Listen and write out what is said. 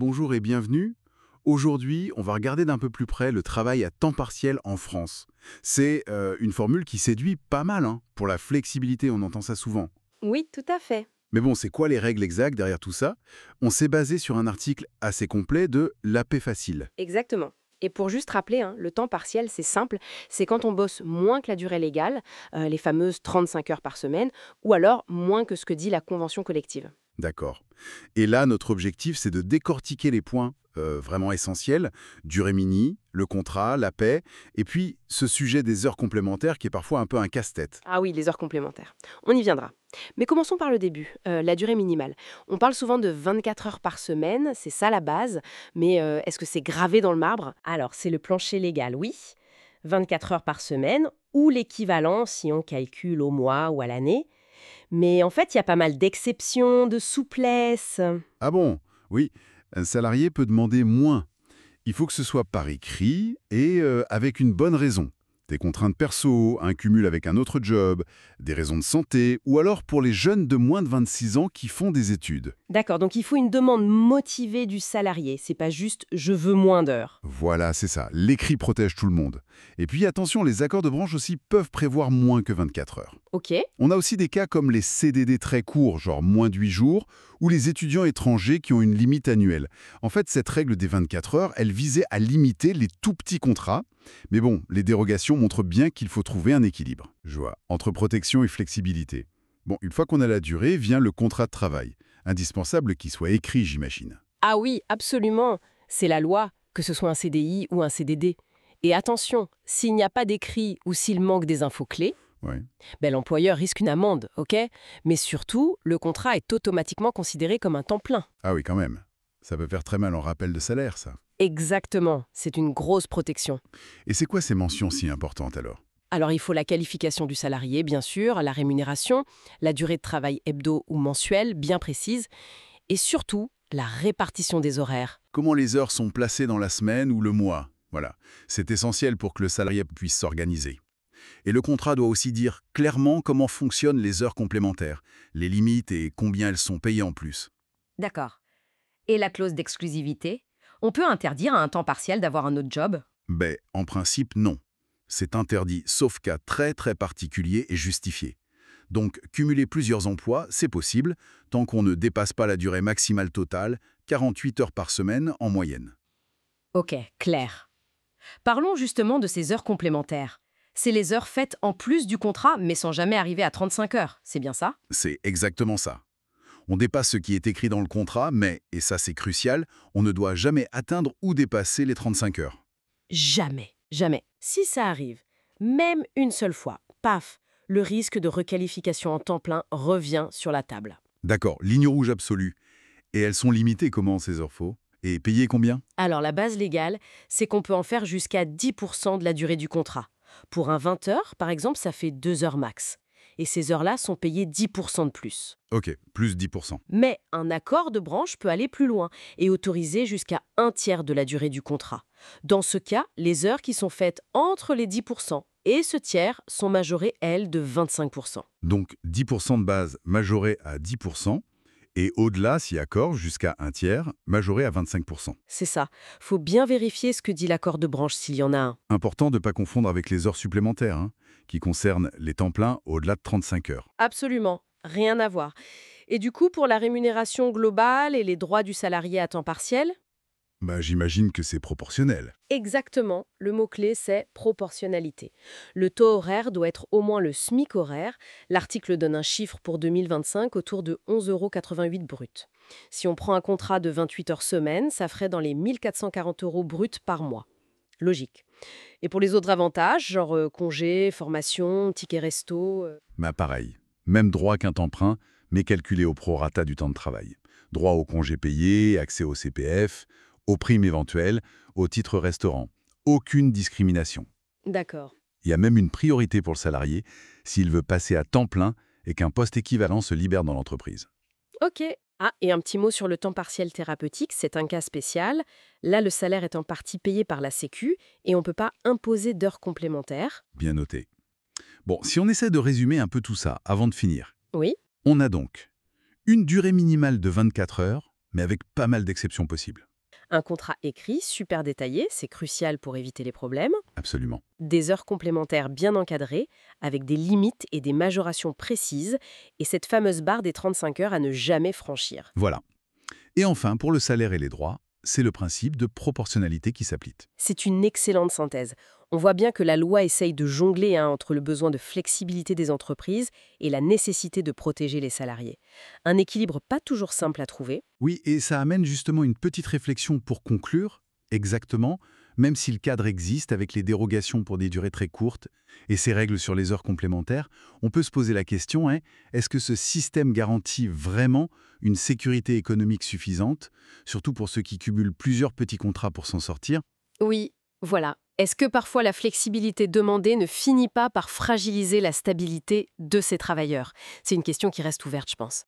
bonjour et bienvenue. Aujourd'hui, on va regarder d'un peu plus près le travail à temps partiel en France. C'est une formule qui séduit pas mal, hein, pour la flexibilité, on entend ça souvent. Oui, tout à fait. Mais bon, c'est quoi les règles exactes derrière tout ça? On s'est basé sur un article assez complet de l'AP Facile. Exactement. Et pour juste rappeler, hein, le temps partiel, c'est simple, c'est quand on bosse moins que la durée légale, les fameuses 35 heures par semaine, ou alors moins que ce que dit la convention collective. D'accord. Et là, notre objectif, c'est de décortiquer les points vraiment essentiels, durée mini, le contrat, la paie, et puis ce sujet des heures complémentaires qui est parfois un peu un casse-tête. Ah oui, les heures complémentaires. On y viendra. Mais commençons par le début, la durée minimale. On parle souvent de 24 heures par semaine, c'est ça la base, mais est-ce que c'est gravé dans le marbre? Alors, c'est le plancher légal, oui. 24 heures par semaine, ou l'équivalent si on calcule au mois ou à l'année. Mais en fait, il y a pas mal d'exceptions, de souplesse. Ah bon? Oui, un salarié peut demander moins. Il faut que ce soit par écrit et avec une bonne raison. Des contraintes perso, un cumul avec un autre job, des raisons de santé, ou alors pour les jeunes de moins de 26 ans qui font des études. D'accord, donc il faut une demande motivée du salarié. C'est pas juste je veux moins d'heures. Voilà, c'est ça. L'écrit protège tout le monde. Et puis attention, les accords de branche aussi peuvent prévoir moins que 24 heures. Ok, On a aussi des cas comme les CDD très courts, genre moins de 8 jours, ou les étudiants étrangers qui ont une limite annuelle. En fait, cette règle des 24 heures, elle visait à limiter les tout petits contrats. Mais bon, les dérogations montrent bien qu'il faut trouver un équilibre. Je vois, entre protection et flexibilité. Bon, une fois qu'on a la durée, vient le contrat de travail. Indispensable qu'il soit écrit, j'imagine. ah oui, absolument. C'est la loi, que ce soit un CDI ou un CDD. Et attention, s'il n'y a pas d'écrit ou s'il manque des infos clés, Ouais. ben, l'employeur risque une amende, ok? Mais surtout, le contrat est automatiquement considéré comme un temps plein. Ah oui, quand même. Ça peut faire très mal en rappel de salaire, ça. Exactement, c'est une grosse protection. Et c'est quoi ces mentions si importantes alors? Alors il faut la qualification du salarié, bien sûr, la rémunération, la durée de travail hebdo ou mensuelle, bien précise, et surtout la répartition des horaires. Comment les heures sont placées dans la semaine ou le mois? Voilà. C'est essentiel pour que le salarié puisse s'organiser. Et le contrat doit aussi dire clairement comment fonctionnent les heures complémentaires, les limites et combien elles sont payées en plus. D'accord. Et la clause d'exclusivité? On peut interdire à un temps partiel d'avoir un autre job? Ben, en principe, non. C'est interdit, sauf cas très très particulier et justifié. Donc, cumuler plusieurs emplois, c'est possible, tant qu'on ne dépasse pas la durée maximale totale, 48 heures par semaine en moyenne. Ok, clair. Parlons justement de ces heures complémentaires. C'est les heures faites en plus du contrat, mais sans jamais arriver à 35 heures, c'est bien ça? C'est exactement ça. On dépasse ce qui est écrit dans le contrat, mais, et ça c'est crucial, on ne doit jamais atteindre ou dépasser les 35 heures. Jamais, jamais. Si ça arrive, même une seule fois, paf, le risque de requalification en temps plein revient sur la table. D'accord, ligne rouge absolue. Et elles sont limitées comment ces heures faux? Et payées combien? Alors la base légale, c'est qu'on peut en faire jusqu'à 10% de la durée du contrat. Pour un 20 heures, par exemple, ça fait 2 heures max. Et ces heures-là sont payées 10% de plus. Ok, plus 10%. Mais un accord de branche peut aller plus loin et autoriser jusqu'à un tiers de la durée du contrat. Dans ce cas, les heures qui sont faites entre les 10% et ce tiers sont majorées, elles, de 25%. Donc 10% de base majoré à 10%, et au-delà, si accord, jusqu'à un tiers, majoré à 25%. C'est ça. Faut bien vérifier ce que dit l'accord de branche s'il y en a un. Important de ne pas confondre avec les heures supplémentaires, hein, qui concernent les temps pleins au-delà de 35 heures. Absolument. Rien à voir. Et du coup, pour la rémunération globale et les droits du salarié à temps partiel? Bah, j'imagine que c'est proportionnel. Exactement, le mot-clé c'est proportionnalité. Le taux horaire doit être au moins le SMIC horaire. L'article donne un chiffre pour 2025 autour de 11,88 € brut. Si on prend un contrat de 28 heures semaine, ça ferait dans les 1440 € bruts par mois. Logique. Et pour les autres avantages, genre congé, formation, ticket resto, Bah pareil, même droit qu'un temps plein, mais calculé au prorata du temps de travail. Droit au congé payé, accès au CPF, aux primes éventuelles, au titre restaurant. Aucune discrimination. d'accord. Il y a même une priorité pour le salarié s'il veut passer à temps plein et qu'un poste équivalent se libère dans l'entreprise. Ok. Ah, et un petit mot sur le temps partiel thérapeutique, c'est un cas spécial. Là, le salaire est en partie payé par la Sécu et on ne peut pas imposer d'heures complémentaires. Bien noté. Bon, si on essaie de résumer un peu tout ça avant de finir, Oui, on a donc une durée minimale de 24 heures, mais avec pas mal d'exceptions possibles. Un contrat écrit, super détaillé, c'est crucial pour éviter les problèmes. Absolument. Des heures complémentaires bien encadrées, avec des limites et des majorations précises, et cette fameuse barre des 35 heures à ne jamais franchir. Voilà. Et enfin, pour le salaire et les droits, c'est le principe de proportionnalité qui s'applique. C'est une excellente synthèse. On voit bien que la loi essaye de jongler entre le besoin de flexibilité des entreprises et la nécessité de protéger les salariés. Un équilibre pas toujours simple à trouver. Oui, et ça amène justement une petite réflexion pour conclure. Exactement, même si le cadre existe avec les dérogations pour des durées très courtes et ces règles sur les heures complémentaires, on peut se poser la question, est-ce que ce système garantit vraiment une sécurité économique suffisante, surtout pour ceux qui cumulent plusieurs petits contrats pour s'en sortir? Oui, voilà. Est-ce que parfois la flexibilité demandée ne finit pas par fragiliser la stabilité de ces travailleurs? C'est une question qui reste ouverte, je pense.